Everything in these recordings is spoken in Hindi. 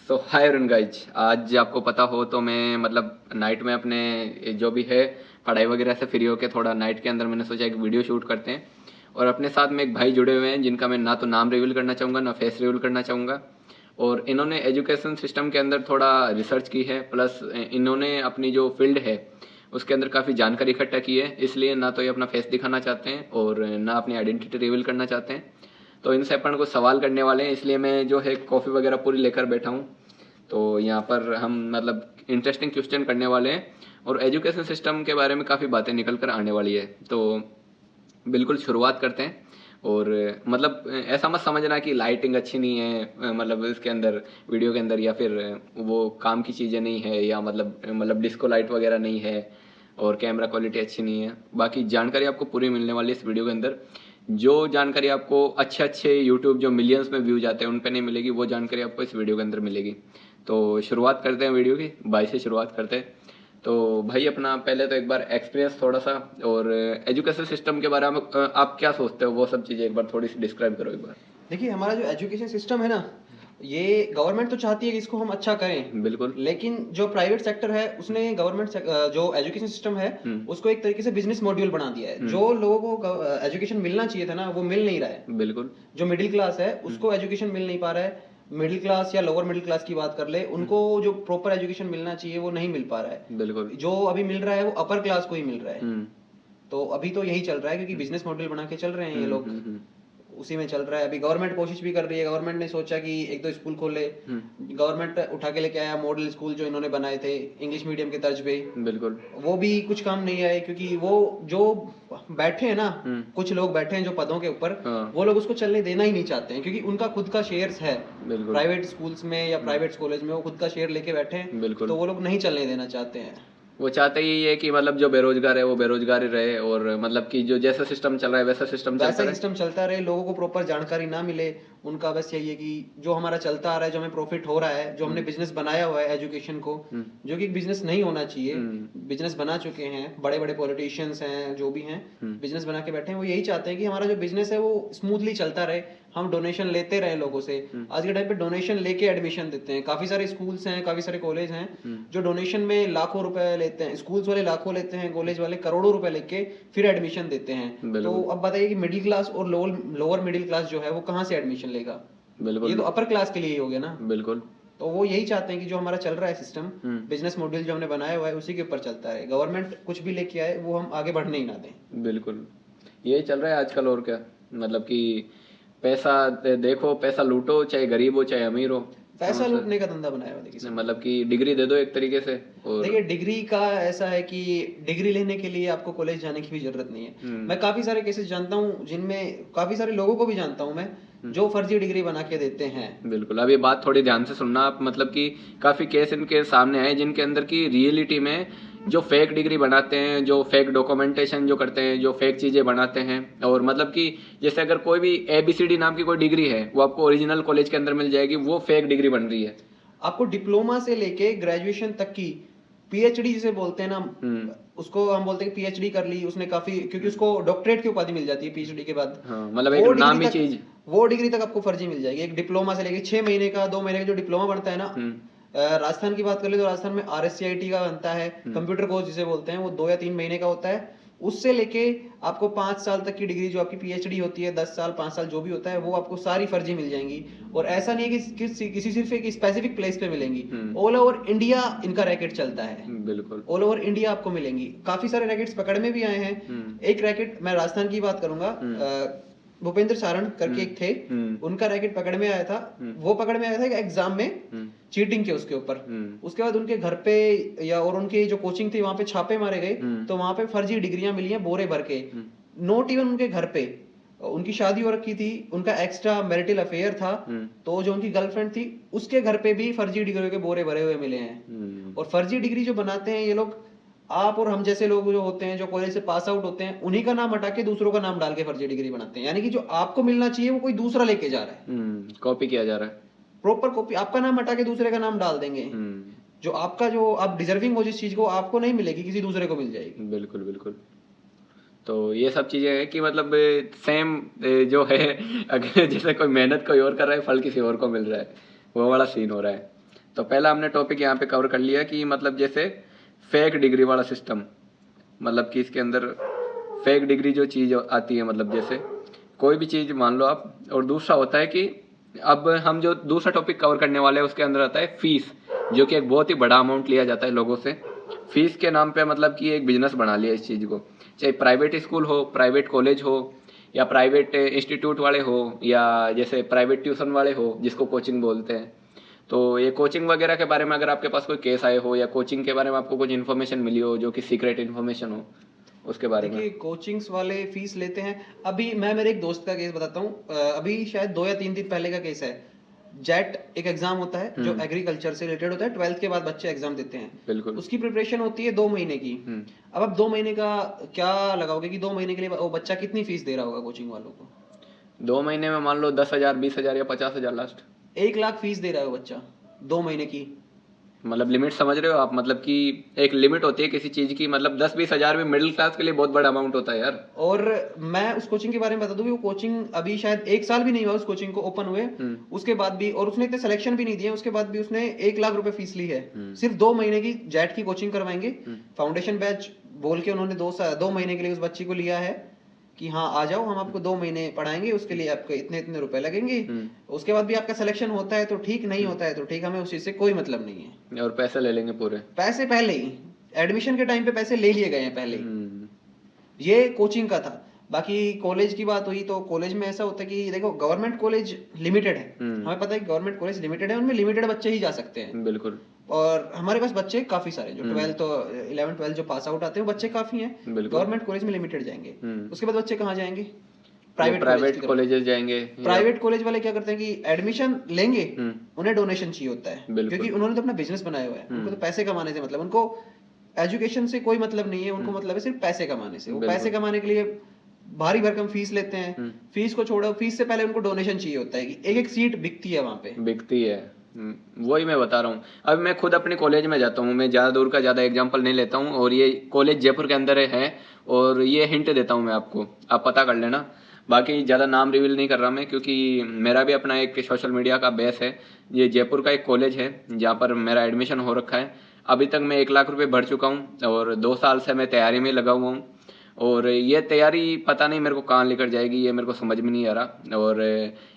सो हाय अरुण गाइज, आज आपको पता हो तो मैं मतलब नाइट में अपने जो भी है पढ़ाई वगैरह से फ्री होके थोड़ा नाइट के अंदर मैंने सोचा एक वीडियो शूट करते हैं। और अपने साथ में एक भाई जुड़े हुए हैं जिनका मैं ना तो नाम रिवील करना चाहूँगा ना फेस रिवील करना चाहूँगा। और इन्होंने एजुकेशन सिस्टम के अंदर थोड़ा रिसर्च की है, प्लस इन्होंने अपनी जो फील्ड है उसके अंदर काफ़ी जानकारी इकट्ठा की है। इसलिए ना तो ये अपना फेस दिखाना चाहते हैं और ना अपनी आइडेंटिटी रिवील करना चाहते हैं। तो इनसे अपन को सवाल करने वाले हैं, इसलिए मैं जो है कॉफ़ी वगैरह पूरी लेकर बैठा हूँ। तो यहाँ पर हम मतलब इंटरेस्टिंग क्वेश्चन करने वाले हैं और एजुकेशन सिस्टम के बारे में काफ़ी बातें निकल कर आने वाली है। तो बिल्कुल शुरुआत करते हैं। और मतलब ऐसा मत समझना कि लाइटिंग अच्छी नहीं है, मतलब इसके अंदर वीडियो के अंदर, या फिर वो काम की चीज़ें नहीं है, या मतलब डिस्को लाइट वगैरह नहीं है और कैमरा क्वालिटी अच्छी नहीं है। बाकी जानकारी आपको पूरी मिलने वाली है इस वीडियो के अंदर। जो जानकारी आपको अच्छे अच्छे यूट्यूब जो मिलियंस में व्यूज आते हैं उन पे नहीं मिलेगी, वो जानकारी आपको इस वीडियो के अंदर मिलेगी। तो शुरुआत करते हैं वीडियो की, भाई से शुरुआत करते हैं। तो भाई अपना पहले तो एक बार एक्सपीरियंस थोड़ा सा और एजुकेशन सिस्टम के बारे में आप क्या सोचते हो, वो सब चीज़ें एक बार थोड़ी सी डिस्क्राइब करो एक बार। देखिए, हमारा जो एजुकेशन सिस्टम है ना, ये गवर्नमेंट तो चाहती है कि इसको हम अच्छा करें। बिल्कुल। लेकिन जो प्राइवेट सेक्टर है उसने जो एजुकेशन सिस्टम है उसको एक तरीके से बिजनेस मॉड्यूल बना दिया है। जो लोगों को एजुकेशन मिलना चाहिए था ना, वो मिल नहीं रहा है। बिल्कुल। जो मिडिल क्लास है उसको एजुकेशन मिल नहीं पा रहा है। मिडिल क्लास या लोअर मिडिल क्लास की बात कर ले, उनको जो प्रॉपर एजुकेशन मिलना चाहिए वो नहीं मिल पा रहा है। बिल्कुल। जो अभी मिल रहा है वो अपर क्लास को ही मिल रहा है। तो अभी तो यही चल रहा है क्योंकि बिजनेस मॉडल बना के चल रहे हैं ये लोग, उसी में चल रहा है। अभी गवर्नमेंट कोशिश भी कर रही है। गवर्नमेंट ने सोचा कि एक दो स्कूल खोले। गवर्नमेंट उठा के लेके आया मॉडल स्कूल जो इन्होंने बनाए थे इंग्लिश मीडियम के तर्ज पे। बिल्कुल। वो भी कुछ काम नहीं आए क्योंकि वो जो बैठे हैं ना, कुछ लोग बैठे हैं जो पदों के ऊपर, वो लोग उसको चलने देना ही नहीं चाहते हैं क्योंकि उनका खुद का शेयर्स है प्राइवेट स्कूल्स में या प्राइवेट कॉलेज में। वो खुद का शेयर लेके बैठे हैं, तो वो लोग नहीं चलने देना चाहते हैं। वो चाहते ही है कि मतलब जो बेरोजगार है वो बेरोजगार ही रहे, और मतलब कि जो जैसा सिस्टम चल रहा है वैसा सिस्टम चलता रहे, लोगों को प्रॉपर जानकारी ना मिले। उनका बस यही है कि जो हमारा चलता आ रहा है, जो हमें प्रॉफिट हो रहा है, जो हमने बिजनेस बनाया हुआ है एजुकेशन को, जो कि बिजनेस नहीं होना चाहिए, बिजनेस बना चुके हैं बड़े बड़े पॉलिटिशियंस हैं जो भी हैं, बिजनेस बना के बैठे हैं। वो यही चाहते हैं कि हमारा जो बिजनेस है वो स्मूथली चलता रहे, हम डोनेशन लेते रहे लोगों से। आज के टाइम पे डोनेशन लेके एडमिशन देते हैं। काफी सारे स्कूल्स हैं, काफी सारे कॉलेज हैं जो डोनेशन में लाखों रुपए लेते हैं। स्कूल्स वाले लाखों लेते हैं, कॉलेज वाले करोड़ों रुपए लेके फिर एडमिशन देते हैं। तो अब बताइए कि मिडिल क्लास और लोअर मिडिल क्लास जो है वो कहाँ से एडमिशन लेगा? ये तो अपर क्लास के लिए ही हो गया ना। बिल्कुल। तो वो यही चाहते हैं कि जो हमारा चल रहा है सिस्टम, बिजनेस मॉड्यूल जो हमने बनाया हुआ है उसी के ऊपर चलता है। गवर्नमेंट कुछ भी लेके आए वो हम आगे बढ़ने ही ना दें। बिल्कुल, यही चल रहा है आजकल। और क्या, मतलब कि पैसा देखो, पैसा लूटो, चाहे गरीब हो चाहे अमीर हो, पैसा लूटने का धंधा बनाया हुआ देखिए। मतलब कि डिग्री दे दो एक तरीके से। और देखिए, डिग्री का ऐसा है कि डिग्री लेने के लिए आपको कॉलेज जाने की भी जरूरत नहीं है। मैं काफी सारे केसेस जानता हूँ जिनमें, काफी सारे लोगों को भी जानता हूँ मैं, जो फर्जी डिग्री बना के देते हैं। बिल्कुल। अब ये बात थोड़ी ध्यान से सुनना आप, मतलब कि काफी केस इनके सामने आए जिनके अंदर की रियलिटी में जो फेक डिग्री बनाते हैं, जो फेक डॉक्यूमेंटेशन जो करते हैं, जो फेक चीजें बनाते हैं। और मतलब कि जैसे अगर कोई भी ABCD नाम की कोई डिग्री है वो आपको ओरिजिनल कॉलेज के अंदर मिल जाएगी, वो फेक डिग्री बन रही है। आपको डिप्लोमा से लेके ग्रेजुएशन तक की PhD जिसे बोलते हैं ना, उसको हम बोलते हैं कि PhD कर ली उसने काफी, क्योंकि उसको डॉक्टरेट की उपाधि मिल जाती है PhD के बाद। मतलब एक नामी चीज, वो डिग्री तक आपको फर्जी मिल जाएगी। एक डिप्लोमा से लेके 6 महीने का 2 महीने का जो डिप्लोमा बनता है ना, राजस्थान की बात कर ले तो राजस्थान में RSCIT का बनता है, कंप्यूटर कोर्स जिसे बोलते हैं, वो 2 या 3 महीने का होता है। उससे लेके आपको 5 साल तक की डिग्री जो आपकी PhD होती है, 10 साल 5 साल जो भी होता है, वो आपको सारी फर्जी मिल जाएंगी। और ऐसा नहीं है कि किसी सिर्फ एक स्पेसिफिक प्लेस पे मिलेंगी, ऑल ओवर इंडिया इनका रैकेट चलता है। बिल्कुल, ऑल ओवर इंडिया आपको मिलेंगी। काफी सारे रैकेट्स पकड़ में भी आए हैं। एक रैकेट मैं राजस्थान की बात करूंगा, भूपेंद्र सारण करके एक थे, उनका रैकेट पकड़ में आया था। वो पकड़ में आया था एग्जाम में चीटिंग के उसके ऊपर। उसके बाद उनके घर पे या और उनकी जो कोचिंग थी वहां पे छापे मारे गए, तो वहां पे फर्जी डिग्रियां मिली हैं बोरे भर के। नोट इवन उनके घर पे, उनकी शादी हो रखी थी, उनका एक्स्ट्रा मैरिटल अफेयर था, तो जो उनकी गर्लफ्रेंड थी उसके घर पे भी फर्जी डिग्रियों के बोरे भरे हुए मिले हैं। और फर्जी डिग्री जो बनाते हैं ये लोग, आप और हम जैसे लोग जो होते हैं, जो कॉलेज से पास आउट होते हैं, उन्हीं का नाम हटा के दूसरों का नाम डाल के फर्जी डिग्री बनाते हैं। यानी कि जो आपको मिलना चाहिए वो कोई दूसरा लेके जा रहा है, कॉपी किया जा रहा है। प्रॉपर कॉपी, आपका नाम हटा के दूसरे का नाम डाल देंगे। जो आपका, जो आप डिजर्विंग हो जिस चीज को, आपको नहीं मिलेगी, किसी दूसरे को मिल जाएगी। बिल्कुल बिल्कुल। तो ये सब चीजें हैं कि मतलब सेम जो है, अगर जैसे कोई मेहनत कोई और कर रहा है, फल किसी और को मिल रहा है, वो वाला सीन हो रहा है। तो पहला हमने टॉपिक यहाँ पे कवर कर लिया कि मतलब जैसे फेक डिग्री वाला सिस्टम, मतलब कि इसके अंदर फेक डिग्री जो चीज़ आती है, मतलब जैसे कोई भी चीज़ मान लो आप। और दूसरा होता है कि अब हम जो दूसरा टॉपिक कवर करने वाले हैं उसके अंदर आता है फीस, जो कि एक बहुत ही बड़ा अमाउंट लिया जाता है लोगों से। फीस के नाम पे मतलब कि एक बिजनेस बना लिया इस चीज़ को, चाहे प्राइवेट स्कूल हो, प्राइवेट कॉलेज हो, या प्राइवेट इंस्टीट्यूट वाले हो, या जैसे प्राइवेट ट्यूशन वाले हो जिसको कोचिंग बोलते हैं। तो ये कोचिंग वगैरह के बारे में अगर आपके पास कोई केस आए हो या कोचिंग के बारे में आपको कुछ इन्फॉर्मेशन मिली हो जो कि सीक्रेट इन्फॉर्मेशन हो, उसके बारे में। देखिए कोचिंग्स वाले फीस लेते हैं। अभी मैं मेरे एक दोस्त का केस बताता हूँ, अभी शायद 2 या 3 दिन पहले का केस है। जेट एक एग्जाम होता है जो एग्रीकल्चर से रिलेटेड होता है, 12th के बाद बच्चे एग्जाम देते हैं। बिल्कुल। उसकी प्रिपरेशन होती है 2 महीने की। अब आप 2 महीने का क्या लगाओगे कि 2 महीने के लिए वो बच्चा कितनी फीस दे रहा होगा कोचिंग वालों को? 2 महीने में मान लो 10,000, 20,000 या 50,000 लास्ट। 1 लाख फीस दे रहा है वो बच्चा 2 महीने की। मतलब लिमिट समझ रहे हो आप, मतलब कि एक लिमिट होती है किसी चीज की, मतलब 10-20 हजार भी मिडिल क्लास के लिए बहुत बड़ा अमाउंट होता है यार। और मैं उस कोचिंग के बारे में बता दूं कि वो कोचिंग अभी शायद 1 साल भी नहीं हुआ उस कोचिंग को ओपन हुए, उसके बाद भी, और उसने इतने सिलेक्शन भी नहीं दिए, उसके बाद भी उसने 1 लाख रुपए फीस ली है। सिर्फ 2 महीने की जेट की कोचिंग करवाएंगे, फाउंडेशन बैच बोल के उन्होंने 2 महीने के लिए उस बच्ची को लिया है कि हाँ आ जाओ, हम आपको 2 महीने पढ़ाएंगे, उसके लिए आपको इतने इतने रुपए लगेंगे। उसके बाद भी आपका सिलेक्शन होता है तो ठीक, नहीं होता है तो ठीक, हमें उस चीज से कोई मतलब नहीं है। और पैसे ले लेंगे पूरे, पैसे पहले ही एडमिशन के टाइम पे पैसे ले लिए गए हैं पहले ही। ये कोचिंग का था। बाकी कॉलेज की बात हुई तो कॉलेज में ऐसा होता है कि देखो गवर्नमेंट कॉलेज लिमिटेड है, हमें पता है कि गवर्नमेंट कॉलेज लिमिटेड है, उनमें लिमिटेड बच्चे ही जा सकते हैं। बिल्कुल। और हमारे पास बच्चे काफी सारे जो 12th और 11th 12th जो पास आउट आते हैं वो बच्चे काफी हैं। गवर्नमेंट कॉलेज में लिमिटेड जाएंगे। उसके बाद बच्चे कहाँ जाएंगे? प्राइवेट कॉलेजेस जाएंगे। प्राइवेट कॉलेज वाले क्या करते हैं कि एडमिशन लेंगे, उन्हें डोनेशन चाहिए होता है, क्योंकि उन्होंने तो अपना बिजनेस बनाया हुआ है, उनको तो पैसे कमाने से मतलब, उनको एजुकेशन से कोई मतलब नहीं है, उनको मतलब है सिर्फ पैसे कमाने से। वो पैसे कमाने के लिए भारी भरकम फीस लेते हैं। फीस को छोड़ो, फीस से पहले उनको डोनेशन चाहिए होता है कि एक एक सीट बिकती है वहां पे, बिकती है। वही मैं बता रहा हूँ। अब मैं खुद अपने कॉलेज में जाता हूँ, मैं ज़्यादा दूर का ज़्यादा एग्जांपल नहीं लेता हूँ, और ये कॉलेज जयपुर के अंदर है, और ये हिंट देता हूँ मैं आपको, आप पता कर लेना। बाकी ज़्यादा नाम रिवील नहीं कर रहा मैं, क्योंकि मेरा भी अपना एक सोशल मीडिया का बेस है। ये जयपुर का एक कॉलेज है जहाँ पर मेरा एडमिशन हो रखा है। अभी तक मैं 1 लाख रुपये भर चुका हूँ, और 2 साल से मैं तैयारी में लगा हुआ हूँ। और ये तैयारी पता नहीं मेरे को कहाँ लेकर जाएगी, ये मेरे को समझ में नहीं आ रहा। और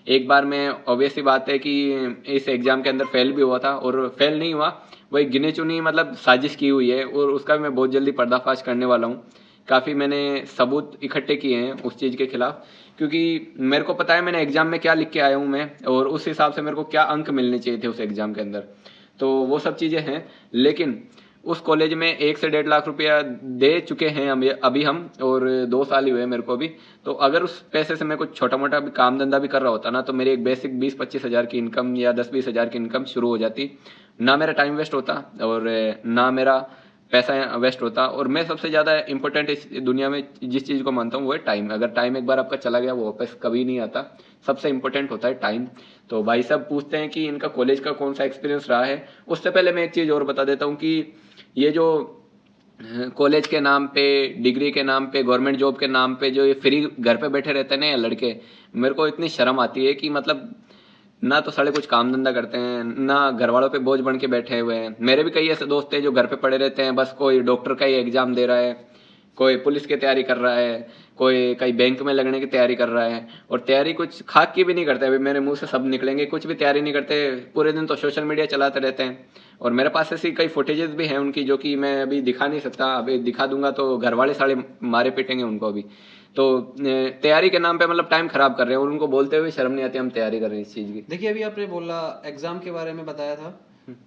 एक बार मैं, ऑब्वियस सी बात है कि इस एग्ज़ाम के अंदर फेल भी हुआ था, और फेल नहीं हुआ, वही गिने चुनी मतलब साजिश की हुई है, और उसका भी मैं बहुत जल्दी पर्दाफाश करने वाला हूँ। काफ़ी मैंने सबूत इकट्ठे किए हैं उस चीज़ के खिलाफ, क्योंकि मेरे को पता है मैंने एग्ज़ाम में क्या लिख के आया हूँ मैं, और उस हिसाब से मेरे को क्या अंक मिलने चाहिए थे उस एग्ज़ाम के अंदर। तो वो सब चीज़ें हैं। लेकिन उस कॉलेज में 1 से 1.5 लाख रुपया दे चुके हैं अभी हम, और 2 साल ही हुए मेरे को भी। तो अगर उस पैसे से मैं कुछ छोटा मोटा भी काम धंधा भी कर रहा होता ना, तो मेरी एक बेसिक 20-25 हज़ार की इनकम या 10-20 हज़ार की इनकम शुरू हो जाती। ना मेरा टाइम वेस्ट होता, और ना मेरा पैसा वेस्ट होता। और मैं सबसे ज़्यादा इंपॉर्टेंट इस दुनिया में जिस चीज़ को मानता हूँ वो है टाइम। अगर टाइम एक बार आपका चला गया वो वापस कभी नहीं आता। सबसे इंपॉर्टेंट होता है टाइम। तो भाई साहब पूछते हैं कि इनका कॉलेज का कौन सा एक्सपीरियंस रहा है। उससे पहले मैं एक चीज़ और बता देता हूँ कि ये जो कॉलेज के नाम पे, डिग्री के नाम पे, गवर्नमेंट जॉब के नाम पे जो ये फ्री घर पे बैठे रहते हैं ना लड़के, मेरे को इतनी शर्म आती है कि मतलब ना तो साले कुछ काम धंधा करते हैं, ना घर वालों पे बोझ बन के बैठे हुए हैं। मेरे भी कई ऐसे दोस्त हैं जो घर पे पड़े रहते हैं, बस कोई डॉक्टर का ही एग्जाम दे रहा है, कोई पुलिस की तैयारी कर रहा है, कोई कहीं बैंक में लगने की तैयारी कर रहा है, और तैयारी कुछ खाक की भी नहीं करते। अभी मेरे मुंह से सब निकलेंगे, कुछ भी तैयारी नहीं करते, पूरे दिन तो सोशल मीडिया चलाते रहते हैं। और मेरे पास ऐसी कई फुटेजेस भी हैं उनकी, जो कि मैं अभी दिखा नहीं सकता। अभी दिखा दूंगा तो घर वाले साले मारे पीटेंगे उनको भी। तो तैयारी के नाम पे मतलब टाइम खराब कर रहे हैं, और उनको बोलते हुए शर्म नहीं आती हम तैयारी कर रहे हैं इस चीज़ की। देखिए अभी आपने बोला एग्जाम के बारे में बताया था,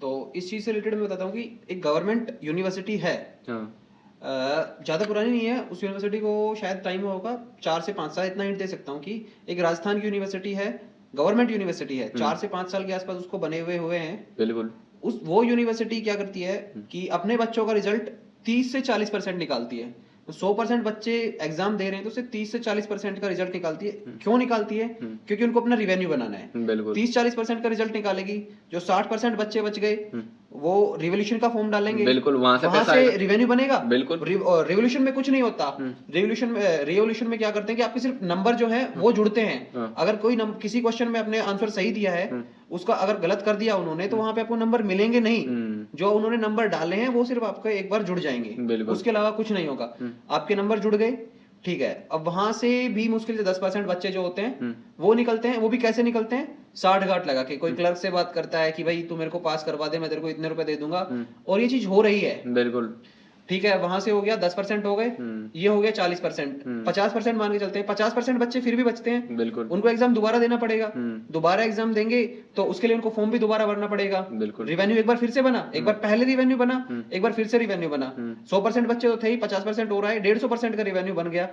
तो इस चीज़ से रिलेटेड मैं बताता हूँ कि एक गवर्नमेंट यूनिवर्सिटी है, ज़्यादा पुरानी नहीं है, उस यूनिवर्सिटी को शायद टाइम होगा 4 से 5 साल, इतना हिंट दे सकता हूँ कि एक राजस्थान की यूनिवर्सिटी है, गवर्नमेंट यूनिवर्सिटी है, 4 से 5 साल के आसपास उसको बने हुए हैं। बिल्कुल। वो यूनिवर्सिटी क्या करती है कि अपने बच्चों का रिजल्ट 30 से 40% निकालती है। 100% बच्चे एग्जाम दे रहे हैं तो उसे 30 से 40% का रिजल्ट निकालती है। क्यों निकालती है? क्योंकि उनको अपना रिवेन्यू बनाना है। 30-40% का रिजल्ट निकालेगी, जो 60% बच्चे बच गए वो रिवोल्यूशन का फॉर्म डालेंगे, बिल्कुल वहां से रिवेन्यू बनेगा। बिल्कुल। रिवोल्यूशन में कुछ नहीं होता। रिवोल्यूशन में क्या करते हैं कि आपके सिर्फ नंबर जो है वो जुड़ते हैं। अगर कोई किसी क्वेश्चन में अपने आंसर सही दिया है, उसका अगर गलत कर दिया उन्होंने तो वहां पे आपको नंबर मिलेंगे नहीं। जो उन्होंने नंबर डाले हैं वो सिर्फ आपका एक बार जुड़ जाएंगे, उसके अलावा कुछ नहीं होगा। आपके नंबर जुड़ गए, ठीक है। अब वहां से भी मुश्किल से 10% बच्चे जो होते हैं वो निकलते हैं। वो भी कैसे निकलते हैं? 60 गांठ लगा के। कोई क्लर्क से बात करता है कि भाई तू मेरे को पास करवा दे, मैं तेरे को इतने रुपए दे दूंगा, और ये चीज हो रही है। बिल्कुल, ठीक है। वहां से हो गया 10% हो गए, ये हो गया 40%, 50% मान के चलते हैं। 50% बच्चे फिर भी बचते हैं, बिल्कुल, उनको एग्जाम दोबारा देना पड़ेगा। दोबारा एग्जाम देंगे तो उसके लिए उनको फॉर्म भी दोबारा भरना पड़ेगा। बिल्कुल, रिवेन्यू एक बार फिर से बना, एक बार पहले रिवेन्यू बना, एक बार फिर से रिवेन्यू बना। 100% बच्चे तो थे ही, 50% हो रहा है, 150% का रिवेन्यू बन गया।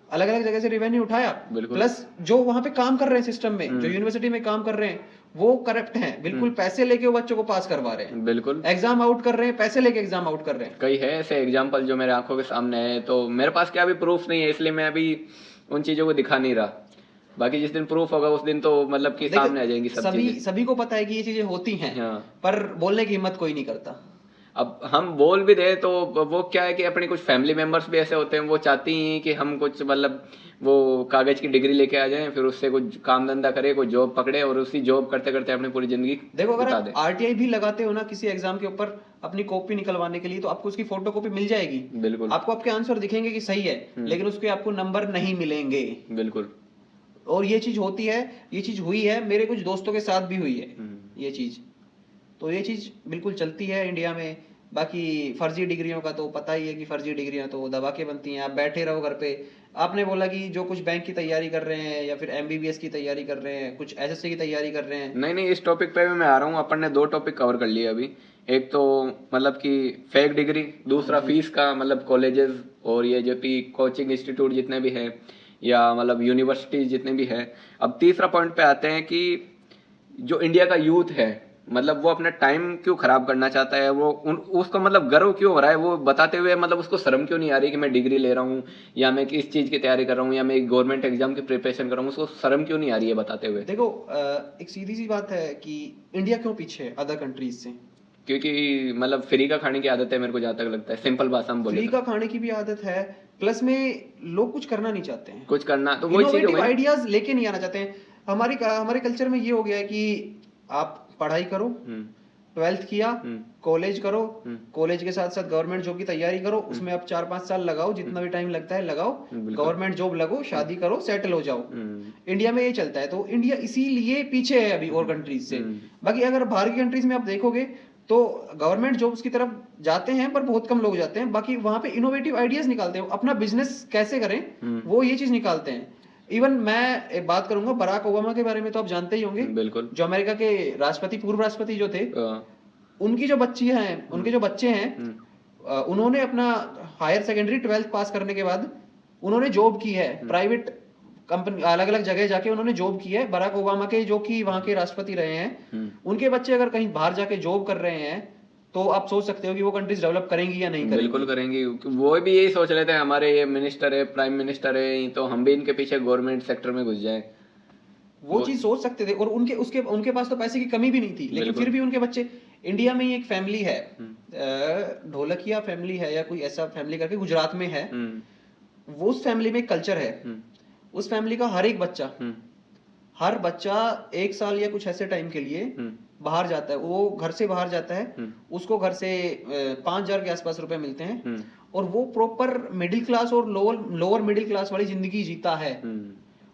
अलग अलग जगह से रिवेन्यू उठाया, प्लस जो वहां पे काम कर रहे हैं सिस्टम में, जो यूनिवर्सिटी में काम कर रहे हैं वो करप्ट हैं, बिल्कुल पैसे लेके वो बच्चों को पास करवा रहे हैं। बिल्कुल, एग्जाम आउट कर रहे हैं, पैसे लेके एग्जाम आउट कर रहे हैं। कई है ऐसे एग्जाम्पल जो मेरे आंखों के सामने है, तो मेरे पास क्या अभी प्रूफ नहीं है, इसलिए मैं अभी उन चीजों को दिखा नहीं रहा। बाकी जिस दिन प्रूफ होगा उस दिन तो मतलब कि सामने आ जाएंगी सब चीजें। सभी को पता है कि ये चीजें होती हैं, पर बोलने की हिम्मत कोई नहीं करता। अब हम बोल भी दे तो वो क्या है कि अपनी कुछ फैमिली मेंबर्स भी ऐसे होते हैं, वो चाहती हैं कि हम कुछ मतलब वो कागज की डिग्री लेके आ जाएं, फिर उससे कुछ काम धंधा करे, कोई जॉब पकड़े और उसी जॉब करते करते अपनी पूरी जिंदगी। देखो अगर आप आरटीआई भी लगाते हो ना किसी एग्जाम के ऊपर अपनी कॉपी निकलवाने के लिए, तो आपको उसकी फोटो कॉपी मिल जाएगी। बिल्कुल, आपको आपके आंसर दिखेंगे कि सही है, लेकिन उसके आपको नंबर नहीं मिलेंगे। बिल्कुल, और ये चीज होती है, ये चीज हुई है, मेरे कुछ दोस्तों के साथ भी हुई है ये चीज। तो ये चीज बिल्कुल चलती है इंडिया में। बाकी फर्जी डिग्रियों का तो पता ही है कि फर्जी डिग्रियां तो दबा के बनती हैं। आप बैठे रहो घर पे। आपने बोला कि जो कुछ बैंक की तैयारी कर रहे हैं या फिर एमबीबीएस की तैयारी कर रहे हैं, कुछ एसएससी की तैयारी कर रहे हैं। नहीं, इस टॉपिक पे भी मैं आ रहा हूँ। अपन ने 2 टॉपिक कवर कर लिए अभी। एक तो मतलब कि फेक डिग्री, दूसरा फीस का, मतलब कॉलेजेस और ये जो भी कोचिंग इंस्टीट्यूट जितने भी है या मतलब यूनिवर्सिटी जितने भी है। अब तीसरा पॉइंट पे आते हैं कि जो इंडिया का यूथ है, मतलब वो अपना टाइम क्यों खराब करना चाहता है, वो उसको मतलब गर्व क्यों हो रहा है वो बताते हुए, मतलब उसको शर्म क्यों नहीं आ रही कि मैं डिग्री ले रहा हूँ या मैं किस चीज की तैयारी कर रहा हूँ या मैं गवर्नमेंट एग्जाम की प्रिपरेशन कर रहा हूँ, उसको शर्म क्यों नहीं आ रही है बताते हुए। देखो एक सीधी सी बात है कि इंडिया क्यों पीछे है अदर कंट्रीज से? क्योंकि मतलब फ्री का खाने की आदत है, मेरे को जहाँ तक लगता है, सिंपल भाषा में बोले फ्री का खाने की भी आदत है, प्लस में लोग कुछ करना नहीं चाहते हैं। कुछ करना तो वही चीज हो गई, आइडियाज लेके नहीं आना चाहते हैं। हमारे कल्चर में ये हो गया है कि आप पढ़ाई करो, 12th किया, कॉलेज करो, कॉलेज के साथ साथ गवर्नमेंट जॉब की तैयारी करो, उसमें आप 4-5 साल लगाओ, जितना भी टाइम लगता है लगाओ, गवर्नमेंट जॉब लगो, शादी करो, सेटल हो जाओ। इंडिया में ये चलता है। तो इंडिया इसीलिए पीछे है अभी और कंट्रीज से। बाकी अगर बाहर की कंट्रीज में आप देखोगे तो गवर्नमेंट जॉब्स की तरफ जाते हैं पर बहुत कम लोग जाते हैं। बाकी वहां पे इनोवेटिव आइडियाज निकालते हैं, अपना बिजनेस कैसे करें वो ये चीज निकालते हैं। इवन मैं एक बात करूंगा, बराक ओबामा के बारे में तो आप जानते ही होंगे, बिल्कुल, जो अमेरिका के राष्ट्रपति, पूर्व राष्ट्रपति जो थे, उनकी जो बच्ची हैं, उनके जो बच्चे हैं, उन्होंने अपना हायर सेकेंडरी 12th पास करने के बाद उन्होंने जॉब की है प्राइवेट कंपनी, अलग अलग जगह जाके उन्होंने जॉब की है। बराक ओबामा के जो कि वहां के राष्ट्रपति रहे हैं, उनके बच्चे अगर कहीं बाहर जाके जॉब कर रहे हैं तो आप सोच सकते हो कि वो कंट्रीज डेवलप करेंगी या नहीं करेंगी। बिल्कुल करेंगी। वो भी यही सोच रहे थे, हमारे ये मिनिस्टर है, प्राइम मिनिस्टर है, तो हम भी इनके पीछे गवर्नमेंट सेक्टर में घुस जाएं। वो चीज सोच सकते थे, और उनके पास तो पैसे की कमी भी नहीं थी, लेकिन फिर भी उनके बच्चे। इंडिया में ही एक फैमिली है, ढोलकिया फैमिली है या कोई ऐसा फैमिली करके गुजरात में है। वो उस फैमिली में एक कल्चर है, उस फैमिली का हर बच्चा 1 साल या कुछ ऐसे टाइम के लिए बाहर जाता है। वो घर से बाहर जाता है, उसको घर से 5,000 के आसपास रुपए मिलते हैं, और वो प्रॉपर मिडिल क्लास और लोअर मिडिल क्लास वाली जिंदगी जीता है।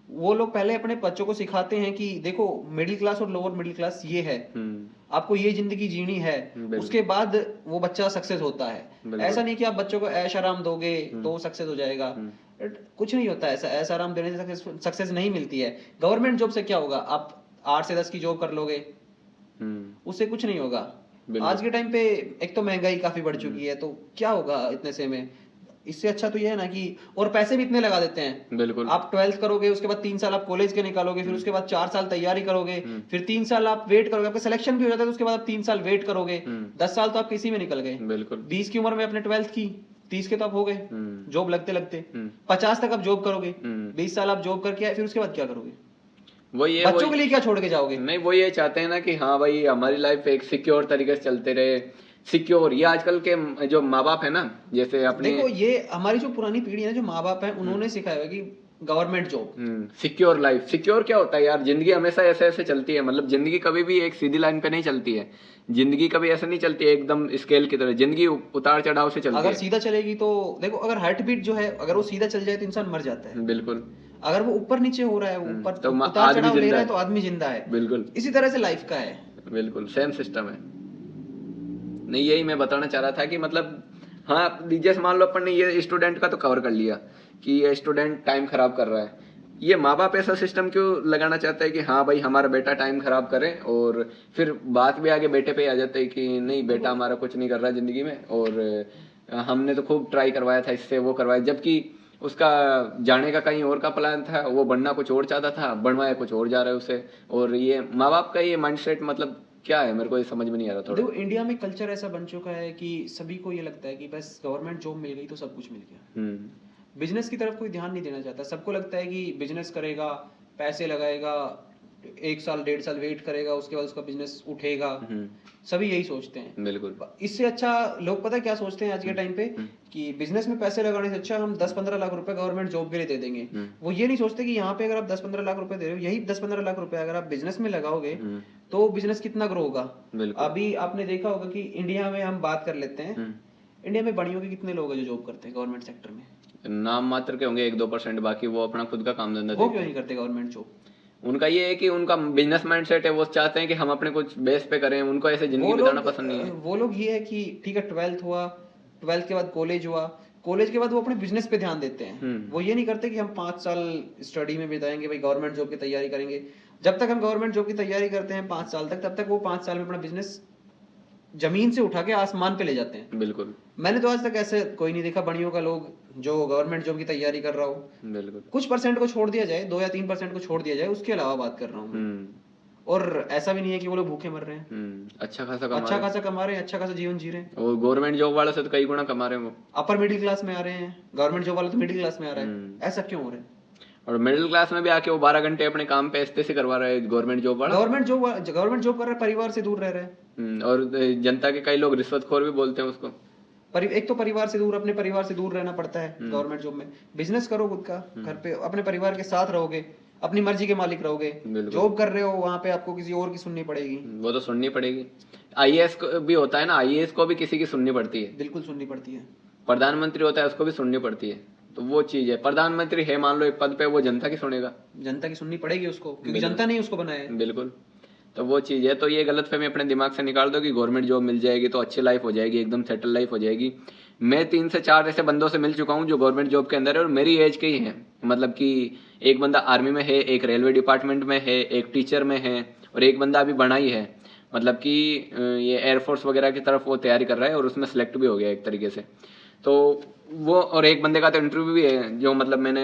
वो लोग पहले अपने बच्चों को सिखाते हैं कि देखो मिडिल क्लास और लोअर मिडिल क्लास ये है, आपको ये जिंदगी जीनी है, उसके बाद वो बच्चा सक्सेस होता है। ऐसा नहीं कि आप बच्चों को ऐश आराम दोगे तो सक्सेस हो जाएगा, कुछ नहीं होता ऐसा। ऐश आराम देने से सक्सेस नहीं मिलती है। गवर्नमेंट जॉब से क्या होगा, आप 8 से 10 की जॉब कर लोगे, उससे कुछ नहीं होगा। आज के टाइम पे एक तो महंगाई काफी बढ़ चुकी है, तो क्या होगा इतने से में? इससे अच्छा तो ये है ना कि, और पैसे भी इतने लगा देते हैं। बिल्कुल, आप 12th करोगे, उसके बाद 3 साल आप कॉलेज के निकालोगे, फिर उसके बाद 4 साल तैयारी करोगे, फिर 3 साल आप वेट करोगे, आपका सिलेक्शन भी हो जाता है, तो उसके बाद आप 3 साल वेट करोगे, 10 साल तो आप किसी में निकल गए। बिल्कुल, 20 की उम्र में अपने 12th की, 30 के तो आप हो गए जॉब लगते लगते, 50 तक आप जॉब करोगे, 20 साल आप जॉब करके आए, फिर उसके बाद क्या करोगे? बच्चों के लिए क्या छोड़ के जाओगे? नहीं, वो ये चाहते हैं ना कि हाँ भाई हमारी लाइफ एक सिक्योर तरीके से चलते रहे। सिक्योर, ये आजकल के जो माँ बाप है ना, जैसे अपने, देखो ये हमारी जो पुरानी पीढ़ी है, जो माँ बाप है, उन्होंने सिखाया है कि government job. Secure life. Secure क्या होता है यार, जिंदगी हमेशा ऐसे ऐसे चलती है, मतलब जिंदगी कभी भी एक सीधी लाइन पे नहीं चलती है, जिंदगी कभी ऐसे नहीं चलती है एकदम स्केल की तरह, जिंदगी उतार चढ़ाव से चलती है। अगर सीधा चलेगी तो देखो, अगर हार्ट बीट जो है अगर वो सीधा चल जाए तो इंसान मर जाता है। बिल्कुल। अगर वो ऊपर नीचे हो रहा है, ऊपर तो उतार चढ़ाव ले जिंदा रहा है है तो आदमी जिंदा है। बिल्कुल इसी तरह से लाइफ का है। बिल्कुल सेम सिस्टम है। नहीं, यही मैं बताना चाह रहा था कि मतलब हाँ, जैसे मान लो अपन ने ये स्टूडेंट का तो कवर कर लिया कि ये स्टूडेंट टाइम खराब कर रहा है, ये माँ बाप ऐसा सिस्टम क्यों लगाना चाहता है कि हाँ भाई हमारा बेटा टाइम खराब करे, और फिर बात भी आगे बेटे पे आ जाता है कि नहीं बेटा हमारा कुछ नहीं कर रहा जिंदगी में, और हमने तो खूब ट्राई करवाया था, इससे वो करवाया, जबकि उसका जाने का कहीं और का प्लान था, वो बनना कुछ और चाहता था, बनवाया कुछ और जा रहा है उसे। और ये माँ बाप का ये माइंडसेट मतलब क्या है, मेरे को ये समझ में नहीं आ रहा थोड़ा। देखो इंडिया में कल्चर ऐसा बन चुका है कि सभी को ये लगता है कि बस गवर्नमेंट जॉब मिल गई तो सब कुछ मिल गया। बिजनेस की तरफ कोई ध्यान नहीं देना चाहता। सबको लगता है कि बिजनेस करेगा, पैसे लगाएगा, 1 साल 1.5 साल वेट करेगा, उसके बाद उसका बिजनेस उठेगा। सभी यही सोचते हैं। बिल्कुल। इससे अच्छा लोग पता है क्या सोचते हैं आज के टाइम पे, कि बिजनेस में पैसे लगाने से अच्छा हम 10-15 लाख रुपए गवर्नमेंट जॉब के लिए दे देंगे। वो ये नहीं सोचते कि यहाँ पे अगर आप 10-15 लाख रुपए दे रहे हो, यही 10-15 लाख रुपए अगर आप बिजनेस में लगाओगे तो बिजनेस कितना ग्रो होगा। अभी आपने देखा होगा कि इंडिया में हम बात कर लेते हैं, इंडिया में बड़ियों के कितने लोग हैं जो जॉब करते हैं गवर्नमेंट सेक्टर में? नाम मात्र के होंगे 1-2%, बाकी वो अपना खुद का काम धंधा वो क्यों नहीं करते गवर्नमेंट जॉब? उनका ये है कि उनका बिजनेस माइंडसेट है, वो चाहते हैं कि हम अपने कुछ बेस पे करें, उनको ऐसे जिंदगी बिताना पसंद नहीं है। वो लोग ये है कि ठीक है 12th हुआ, 12th के बाद कॉलेज हुआ, कॉलेज के बाद वो अपने बिजनेस पे ध्यान देते हैं। वो ये नहीं करते कि हम 5 साल स्टडी में बिताएंगे, भाई गवर्नमेंट जॉब की तैयारी करेंगे। जब तक हम गवर्नमेंट जॉब की तैयारी करते हैं 5 साल तक, तब तक वो 5 साल में अपना बिजनेस जमीन से उठा के आसमान पे ले जाते हैं। बिल्कुल। मैंने तो आज तक ऐसे कोई नहीं देखा बड़ियों का लोग जो गवर्नमेंट जॉब की तैयारी कर रहा हो। बिल्कुल। कुछ परसेंट को छोड़ दिया जाए, 2 या 3% को छोड़ दिया जाए, उसके अलावा बात कर रहा हूँ। और ऐसा भी नहीं है कि वो लोग भूखे मर रहे हैं। अच्छा खासा कमा रहे हैं, अच्छा खासा जीवन जी रहे हैं। और गवर्नमेंट जॉब वाले से तो कई गुना कमा रहे हैं वो। अपर मिडिल क्लास में आ रहे हैं, गवर्नमेंट जॉब वाला तो मिडिल क्लास में आ रहा है। ऐसा क्यों हो रहा है? और मिडिल क्लास में भी आके वो 12 घंटे अपने काम पे ऐसे से करवा रहे हैं गवर्नमेंट जॉब वाला। गवर्नमेंट जॉब कर रहा है, परिवार से दूर रह रहा है। और जनता के कई लोग रिश्वतखोर भी बोलते हैं उसको। एक तो परिवार से दूर, अपने परिवार से दूर रहना पड़ता है गवर्नमेंट जॉब में। बिजनेस करो खुद का, घर पे अपने परिवार के साथ रहोगे, अपनी मर्जी के मालिक रहोगे। जॉब कर रहे हो वहां पे आपको किसी और की सुननी पड़ेगी। वो तो सुननी पड़ेगी। आईएएस भी होता है ना, आईएएस को भी किसी की सुननी पड़ती है। बिल्कुल सुननी पड़ती है। प्रधानमंत्री होता है उसको भी सुननी पड़ती है। तो वो चीज है, प्रधानमंत्री है मान लो एक पद पे, वो जनता की सुनेगा, जनता की सुननी पड़ेगी उसको, क्योंकि जनता ने उसको बनाया है। बिल्कुल। तो वो चीज है। तो ये गलतफहमी अपने दिमाग से निकाल दो कि गवर्नमेंट जॉब मिल जाएगी तो अच्छी लाइफ हो जाएगी, एकदम सेटल लाइफ हो जाएगी। मैं 3 से 4 ऐसे बंदों से मिल चुका हूँ जो गवर्नमेंट जॉब के अंदर है और मेरी एज के ही हैं। मतलब कि एक बंदा आर्मी में है, एक रेलवे डिपार्टमेंट में है, एक टीचर में है, और एक बंदा अभी बना ही है, मतलब कि ये एयरफोर्स वगैरह की तरफ वो तैयारी कर रहा है और उसमें सेलेक्ट भी हो गया एक तरीके से। तो वो, और एक बंदे का तो इंटरव्यू भी है, जो मतलब मैंने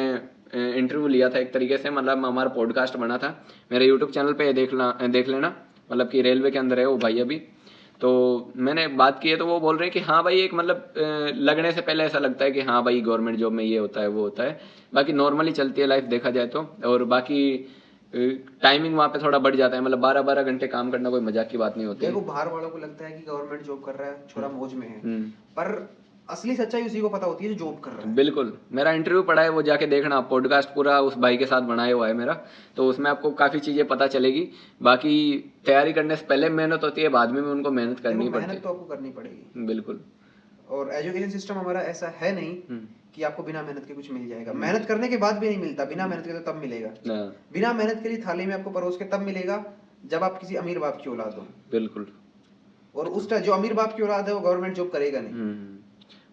इंटरव्यू लिया था एक तरीके से, मतलब हमारा पॉडकास्ट बना था, मेरे यूट्यूब चैनल पे देख लेना, मतलब कि रेलवे के अंदर है वो भाई अभी। तो मैंने बात की है तो वो बोल रहे हैं कि हाँ भाई एक मतलब लगने से पहले ऐसा लगता है कि हाँ भाई गवर्नमेंट जॉब में ये होता है वो होता है, बाकी नॉर्मली चलती है लाइफ देखा जाए तो। और बाकी टाइमिंग वहाँ पे थोड़ा बढ़ जाता है, मतलब 12-12 घंटे काम करना कोई मजाक की बात नहीं होती। देखो बाहर वालों को लगता है कि गवर्नमेंट जॉब कर रहा है, छोरा मौज में है, पर असली सच्चाई उसी को पता होती है जो जॉब कर रहा है। बिल्कुल। मेरा इंटरव्यू पड़ा है, वो जाके देखना, पॉडकास्ट पूरा उस भाई के साथ बनाया हुआ है मेरा, तो उसमें आपको काफी चीजें पता चलेगी। बाकी तैयारी करने से पहले मेहनत होती है, बाद में भी उनको मेहनत करनी पड़ती है। मेहनत तो आपको करनी पड़ेगी। बिल्कुल। और एजुकेशन सिस्टम हमारा ऐसा है नहीं कि आपको बिना मेहनत के कुछ मिल जाएगा। मेहनत करने के बाद भी नहीं मिलता, बिना मेहनत के तो तब मिलेगा। बिना मेहनत के लिए थाली में आपको परोस के तब मिलेगा जब आप किसी अमीर बाप की औलाद हो। बिल्कुल। और उस जो अमीर बाप की औलाद है वो गवर्नमेंट जॉब करेगा नहीं,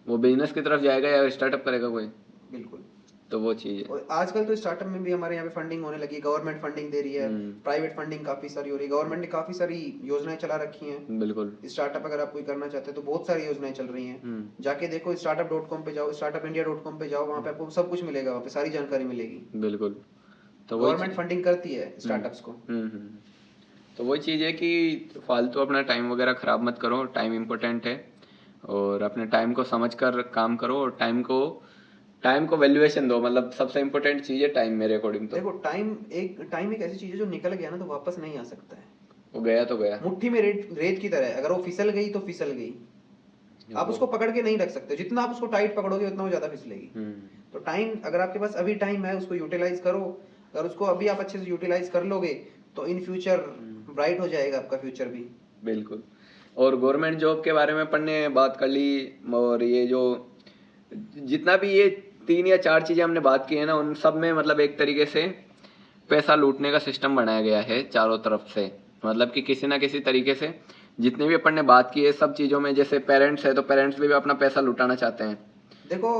वो बिजनेस की तरफ जाएगा या स्टार्टअप करेगा कोई। बिल्कुल। तो वो चीज है। और आजकल तो स्टार्टअप में भी हमारे यहाँ पे फंडिंग होने लगी, गवर्नमेंट फंडिंग दे रही है, प्राइवेट फंडिंग काफी सारी हो रही है। गवर्नमेंट ने काफी सारी योजनाएं चला रखी हैं। बिल्कुल। स्टार्टअप अगर आप कोई करना चाहते हैं तो बहुत सारी योजनाएं चल रही हैं। जाके देखो startup.com पे जाओ, startupindia.com पे जाओ, वहाँ पे आपको सब कुछ मिलेगा, वहाँ पे सारी जानकारी मिलेगी। बिल्कुल। तो गवर्नमेंट फंडिंग करती है स्टार्टअप्स को। तो वही चीज है कि फालतू अपना टाइम वगैरह खराब मत करो, टाइम इम्पोर्टेंट है, और अपने टाइम को समझ कर काम करो, और टाइम को वैल्यूएशन दो। मतलब सबसे इम्पोर्टेंट चीज है टाइम मेरे अकॉर्डिंग। तो देखो टाइम एक ऐसी चीज है जो निकल गया ना तो वापस नहीं आ सकता है। वो गया तो गया, मुट्ठी में रेत की तरह है, अगर वो फिसल गई तो फिसल गई, आप उसको पकड़ के नहीं रख सकते। जितना आप उसको टाइट पकड़ोगे उतना वो ज्यादा फिसलेगी। तो टाइम, अगर आपके पास अभी टाइम है उसको यूटिलाइज करो। अगर उसको अभी आप अच्छे से यूटिलाइज कर लोगे तो इन फ्यूचर ब्राइट हो जाएगा आपका फ्यूचर भी। बिल्कुल। और गवर्नमेंट जॉब के बारे में पढ़ने बात कर ली, और ये जो जितना भी ये 3 या 4 चीज़ें हमने बात की है ना, उन सब में मतलब एक तरीके से पैसा लूटने का सिस्टम बनाया गया है चारों तरफ से। मतलब कि किसी ना किसी तरीके से जितनी भी अपन ने बात की है सब चीज़ों में, जैसे पेरेंट्स है तो पेरेंट्स भी अपना पैसा लुटाना चाहते हैं। देखो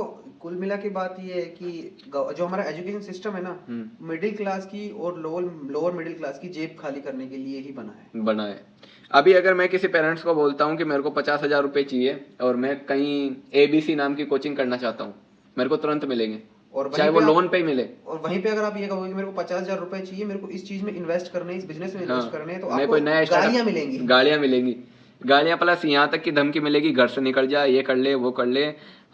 कुल मिला के बात ये है कि जो हमारा एजुकेशन सिस्टम है ना, मिडिल क्लास की और लोअर मिडिल क्लास की जेब खाली करने के लिए ही बना है। अभी अगर मैं किसी पेरेंट्स को बोलता हूँ कि मेरे को 50,000 रुपये चाहिए और मैं कहीं ABC नाम की कोचिंग करना चाहता हूँ, मेरे को तुरंत मिलेंगे, और चाहे वो लोन पे ही मिले। और वहीं पे अगर आप ये कहोगे कि मेरे को 50,000 रुपए चाहिए, मेरे को इस चीज में इन्वेस्ट करने, इस बिजनेस में इन्वेस्ट करने हैं, तो आपको गाड़ियां मिलेंगी, गाड़ियां प्लस यहाँ तक की धमकी मिलेगी, घर से निकल जा, ये कर ले वो कर ले,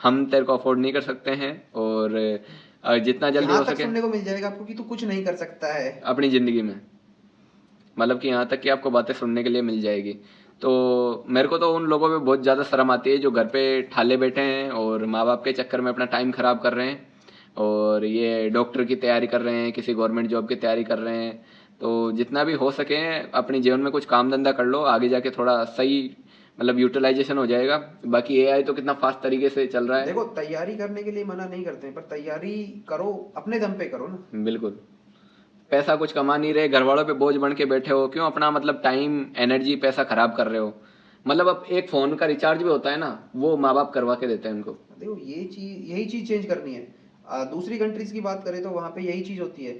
हम तेरे को अफोर्ड नहीं कर सकते हैं। और जितना जल्दी हो सके सुनने को मिल जाएगा आपको कि तू कुछ नहीं कर सकता है अपनी जिंदगी में, मतलब कि यहाँ तक कि आपको बातें सुनने के लिए मिल जाएगी। तो मेरे को तो उन लोगों पे बहुत ज़्यादा शर्म आती है जो घर पे ठाले बैठे हैं और माँ बाप के चक्कर में अपना टाइम खराब कर रहे हैं, और ये डॉक्टर की तैयारी कर रहे हैं, किसी गवर्नमेंट जॉब की तैयारी कर रहे हैं। तो जितना भी हो सके अपने जीवन में कुछ काम धंधा कर लो, आगे जाके थोड़ा सही मतलब यूटिलाइजेशन हो जाएगा। बाकी AI तो कितना फास्ट तरीके से चल रहा है। देखो तैयारी करने के लिए मना नहीं करते हैं, पर तैयारी करो अपने दम पे करो ना। बिल्कुल। पैसा कुछ कमा नहीं रहे, घर वालों पे बोझ बन के बैठे हो, क्यों अपना मतलब टाइम एनर्जी पैसा खराब कर रहे हो। मतलब अब एक फोन का रिचार्ज भी होता है ना, वो माँ बाप करवा के देते हैं उनको। देखो यही चीज चेंज करनी है। दूसरी कंट्रीज की बात करें तो वहां पे यही चीज होती है।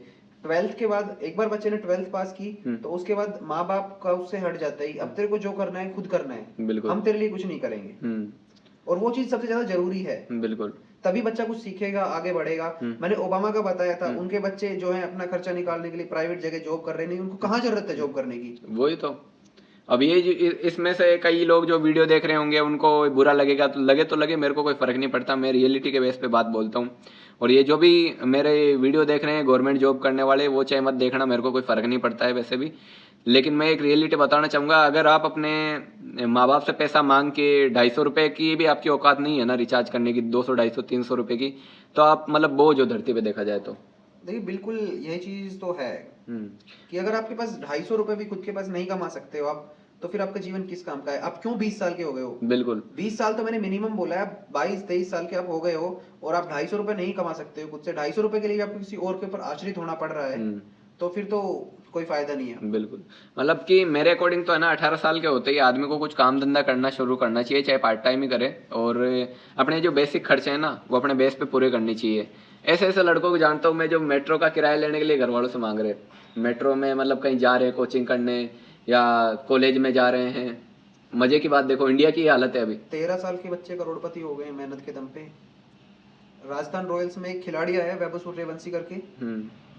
12th के बाद एक बार बच्चे ने 12th पास की तो उसके बाद माँ बाप का उससे हट जाता है, अब तेरे को जो करना है खुद करना है, हम तेरे लिए कुछ नहीं करेंगे। और वो चीज सबसे ज्यादा जरूरी है। बिल्कुल। तभी बच्चा कुछ सीखेगा, आगे बढ़ेगा। मैंने ओबामा का बताया था, उनके बच्चे जो है अपना खर्चा निकालने के लिए प्राइवेट जगह जॉब कर रहे नहीं, उनको कहाँ जरूरत है जॉब करने की। वही तो। अब ये इसमें से कई लोग जो वीडियो देख रहे होंगे उनको बुरा लगेगा, तो लगे, मेरे को कोई फर्क नहीं पड़ता, मैं रियलिटी के बेस पे बात बोलता हूँ। और ये जो भी मेरे वीडियो देख रहे हैं गवर्नमेंट जॉब करने वाले, वो चाहे मत देखना, मेरे को कोई फर्क नहीं पड़ता है वैसे भी। लेकिन मैं एक रियलिटी बताना चाहूँगा, अगर आप अपने माँ बाप से पैसा मांग के 250 रुपये की भी आपकी औकात नहीं है ना रिचार्ज करने की, 200 250 300 रुपये की, तो आप मतलब बोझ हो धरती पे देखा जाए तो। देखिए बिल्कुल यही चीज तो है कि अगर आपके पास 250 रुपए भी खुद के पास नहीं कमा सकते हो आप, तो फिर आपका जीवन किस काम का है। आप क्यों 20 साल के हो गए हो। बिल्कुल 20 साल तो मैंने मिनिमम बोला है, 22-23 साल के आप हो गए हो और आप 250 रुपए नहीं कमा सकते हो खुद से। 250 रुपए के लिए आपको किसी और के ऊपर आश्रित होना पड़ रहा है, तो फिर तो कोई फायदा नहीं है। बिल्कुल। मतलब कि मेरे अकॉर्डिंग तो है ना, 18 साल के होते ही आदमी को कुछ काम धंधा करना शुरू करना चाहिए, चाहे पार्ट टाइम ही करे, और अपने जो बेसिक खर्चे हैं ना वो अपने बेस पे पूरे करने चाहिए। ऐसे ऐसे लड़कों को जानता हूँ मैं जो मेट्रो का किराया लेने के लिए घर वालों से मांग रहे, मेट्रो में मतलब कहीं जा रहे हैं कोचिंग करने या कॉलेज में जा रहे हैं। मजे की बात देखो, इंडिया की हालत है अभी। 13 साल के बच्चे करोड़पति हो गए मेहनत के दम पे। राजस्थान रॉयल्स में एक खिलाड़ी आया वैभव सूर्यवंशी करके,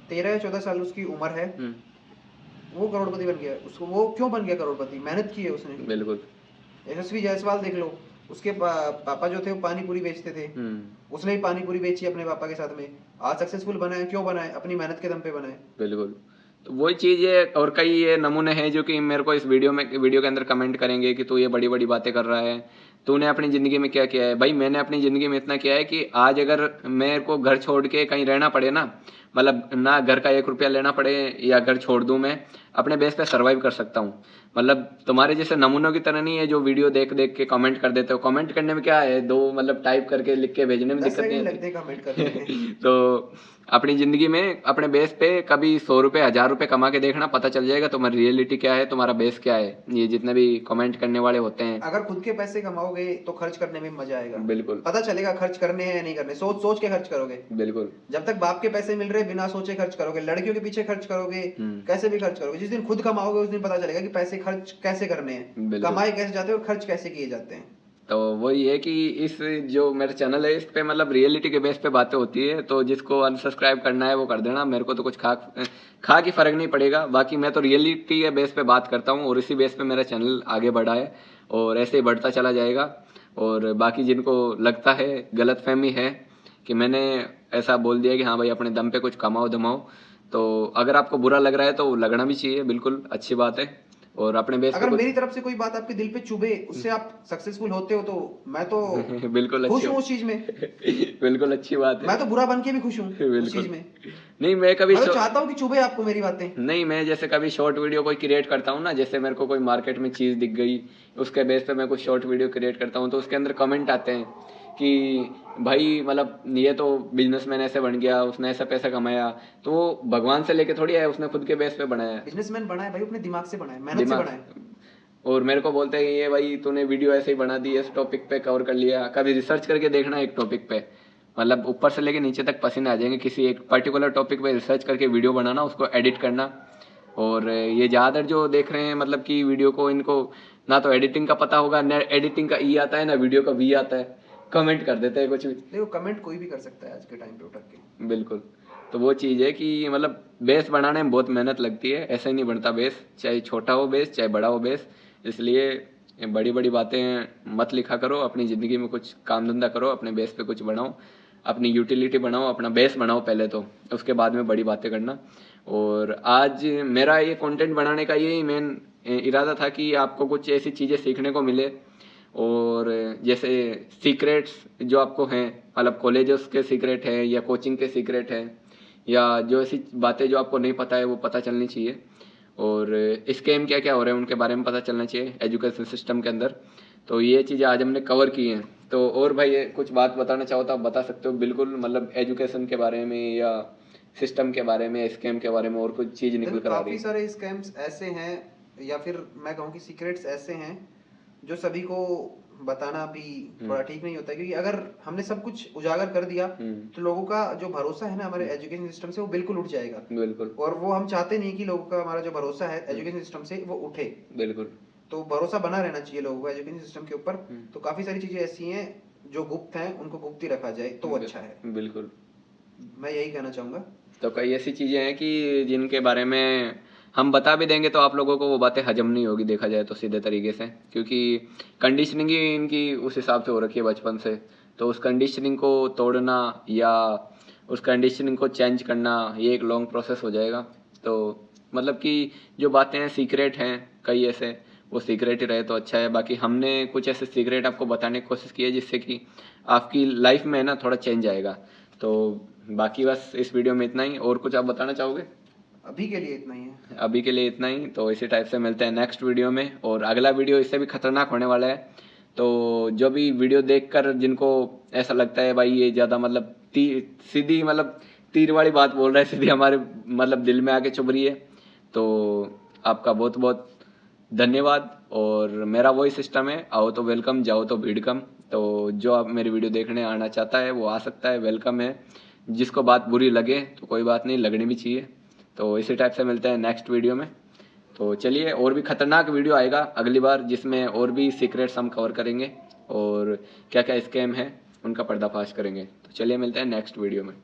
13 या 14 साल उसकी उम्र है, वो करोड़पति बन गया। उसको वो क्यों बन गया करोड़पति, मेहनत की है उसने। बिल्कुल। यशस्वी जायसवाल देख लो, उसके पापा जो थे वो पानी पूरी बेचते थे, उसने ही पानी पूरी बेची अपने पापा के साथ में, आज सक्सेसफुल बना है। क्यों बना है, अपनी मेहनत के दम पे बना है। बिल्कुल। तो वही चीज़ है, और कई ये नमूने हैं जो कि मेरे को इस वीडियो के अंदर कमेंट करेंगे कि तू ये बड़ी बड़ी बातें कर रहा है, तूने अपनी ज़िंदगी में क्या किया है। भाई मैंने अपनी ज़िंदगी में इतना किया है कि आज अगर मेरे को घर छोड़ के कहीं रहना पड़े ना, मतलब ना घर का 1 रुपया लेना पड़े या घर छोड़ दूं, मैं अपने बेस पे सर्वाइव कर सकता हूँ। मतलब तुम्हारे जैसे नमूनों की तरह नहीं है जो वीडियो देख देख के कमेंट कर देते हो। कमेंट करने में क्या है, दो मतलब टाइप करके लिख के भेजने में दिक्कत नहीं है। तो अपनी जिंदगी में अपने बेस पे कभी 100 रुपये 1000 रुपये कमा के देखना, पता चल जाएगा तुम्हारी रियलिटी क्या है, तुम्हारा बेस क्या है। ये जितने भी कमेंट करने वाले होते हैं, अगर खुद के पैसे कमाओगे तो खर्च करने में मजा आएगा। बिल्कुल पता चलेगा खर्च करने हैं या नहीं करने, सोच सोच के खर्च करोगे। बिल्कुल। जब तक बाप के पैसे मिल रहे बिना सोचे खर्च करोगे, लड़कियों के पीछे खर्च करोगे, कैसे भी खर्च करोगे। जिस दिन खुद कमाओगे उस दिन पता चलेगा कि पैसे खर्च कैसे करने हैं, कमाए कैसे जाते हैं और खर्च कैसे किए जाते हैं। तो वही है कि इस जो मेरा चैनल है इस पे मतलब रियलिटी के बेस पे बातें होती है, तो जिसको अनसब्सक्राइब करना है वो कर देना, मेरे को तो कुछ खा की फर्क नहीं पड़ेगा। बाकी मैं तो रियलिटी के बेस पे बात करता हूँ और इसी बेस पे मेरा चैनल आगे बढ़ा है और ऐसे ही बढ़ता चला जाएगा। और बाकी जिनको लगता है गलतफहमी है कि मैंने ऐसा बोल दिया कि हाँ भाई अपने दम पे कुछ कमाओ धमाओ, तो अगर आपको बुरा लग रहा है तो लगना भी चाहिए, बिल्कुल अच्छी बात है। और अपने बेस अगर मेरी तरफ से कोई बात आपके दिल पे चुभे, उससे आप सक्सेसफुल होते हो, तो मैं तो बिल्कुल खुश हूँ उस चीज में। बिल्कुल अच्छी बात है। मैं तो बुरा बन के भी खुश हूँ उस चीज में। नहीं मैं कभी मैं तो चाहता हूँ कि चुभे आपको मेरी बातें। नहीं, मैं जैसे कभी शॉर्ट वीडियो कोई क्रिएट करता हूँ ना, जैसे मेरे को कोई मार्केट में चीज़ दिख गई, उसके बेस पे मैं कुछ शॉर्ट वीडियो क्रिएट करता हूँ, तो उसके अंदर कमेंट आते हैं कि भाई मतलब ये तो बिजनेसमैन ऐसे बन गया, उसने ऐसा पैसा कमाया, तो वो भगवान से लेके थोड़ी आया, उसने खुद के बेस पे बनाया। बिजनेसमैन बना है भाई, अपने दिमाग से बना है, मेहनत से बना है। और मेरे को बोलते हैं ये भाई तूने वीडियो ऐसे ही बना दी, इस टॉपिक पे कवर कर लिया, कभी रिसर्च करके देखना एक टॉपिक पे, मतलब ऊपर से लेके नीचे तक पसीने आ जाएंगे। किसी एक पर्टिकुलर टॉपिक पे रिसर्च करके वीडियो बनाना, उसको एडिट करना। और ये ज़्यादातर जो देख रहे हैं मतलब कि वीडियो को, इनको ना तो एडिटिंग का पता होगा, ना एडिटिंग का ई आता है, ना वीडियो का वी आता है, कमेंट कर देते हैं कुछ भी। देखो कमेंट कोई भी कर सकता है आज के टाइम पे उठक के। बिल्कुल। तो वो चीज़ है कि मतलब बेस बनाने में बहुत मेहनत लगती है, ऐसे ही नहीं बनता बेस, चाहे छोटा हो बेस चाहे बड़ा हो बेस। इसलिए बड़ी बड़ी बातें मत लिखा करो, अपनी ज़िंदगी में कुछ काम धंधा करो, अपने बेस पे कुछ बनाओ, अपनी यूटिलिटी बनाओ, अपना बेस बनाओ पहले तो, उसके बाद में बड़ी बातें करना। और आज मेरा ये कंटेंट बनाने का यही मेन इरादा था कि आपको कुछ ऐसी चीज़ें सीखने को मिले, और जैसे सीक्रेट्स जो आपको हैं, मतलब कॉलेजेस के सीक्रेट है या कोचिंग के सीक्रेट है, या जो ऐसी बातें जो आपको नहीं पता है वो पता चलनी चाहिए, और स्कैम क्या क्या हो रहे हैं उनके बारे में पता चलना चाहिए एजुकेशन सिस्टम के अंदर। तो ये चीज़ें आज हमने कवर की हैं। तो और भाई ये कुछ बात बताना चाहो तो आप बता सकते हो बिल्कुल, मतलब एजुकेशन के बारे में या सिस्टम के बारे में, स्कैम के बारे में, और कुछ चीज़ निकल कर आ रही काफी सारे स्कैम्स ऐसे हैं, या फिर मैं कहूँ कि सीक्रेट्स ऐसे हैं जो सभी को बताना भी थोड़ा ठीक नहीं होता है, क्योंकि अगर हमने सब कुछ उजागर कर दिया तो लोगों का जो भरोसा है ना हमारे एजुकेशन सिस्टम से, वो बिल्कुल उठ जाएगा। बिल्कुल। और वो हम चाहते नहीं कि लोगों का हमारा जो भरोसा है एजुकेशन सिस्टम से वो उठे। बिल्कुल। तो भरोसा बना रहना चाहिए लोगों को एजुकेशन सिस्टम के ऊपर। तो काफी सारी चीजें ऐसी हैं जो गुप्त हैं, उनको गुप्त ही रखा जाए तो अच्छा है। बिल्कुल, मैं यही कहना चाहूंगा। तो कई ऐसी चीज़ें हैं कि जिनके बारे में हम बता भी देंगे तो आप लोगों को वो बातें हजम नहीं होगी, देखा जाए तो सीधे तरीके से, क्योंकि कंडीशनिंग ही इनकी उस हिसाब से हो रखी है बचपन से। तो उस कंडीशनिंग को तोड़ना या उस कंडीशनिंग को चेंज करना, ये एक लॉन्ग प्रोसेस हो जाएगा। तो मतलब कि जो बातें हैं सीक्रेट हैं कई ऐसे, वो सीक्रेट ही रहे तो अच्छा है। बाकी हमने कुछ ऐसे सीक्रेट आपको बताने की कोशिश की है जिससे कि आपकी लाइफ में ना थोड़ा चेंज आएगा। तो बाकी बस इस वीडियो में इतना ही। और कुछ आप बताना चाहोगे? अभी के लिए इतना ही है। अभी के लिए इतना ही। तो इसी टाइप से मिलते हैं नेक्स्ट वीडियो में, और अगला वीडियो इससे भी खतरनाक होने वाला है। तो जो भी वीडियो देखकर जिनको ऐसा लगता है भाई ये ज़्यादा मतलब सीधी मतलब तीर वाली बात बोल रहा है, सीधी हमारे मतलब दिल में आके चुभ रही है, तो आपका बहुत बहुत धन्यवाद। और मेरा वही सिस्टम है, आओ तो वेलकम, जाओ तो भीड़ कम। तो जो आप मेरी वीडियो देखने आना चाहता है वो आ सकता है, वेलकम है। जिसको बात बुरी लगे तो कोई बात नहीं, लगनी भी चाहिए। तो इसी टाइप से मिलते हैं नेक्स्ट वीडियो में। तो चलिए, और भी खतरनाक वीडियो आएगा अगली बार, जिसमें और भी सीक्रेट्स हम कवर करेंगे और क्या क्या स्कैम है उनका पर्दाफाश करेंगे। तो चलिए मिलते हैं नेक्स्ट वीडियो में।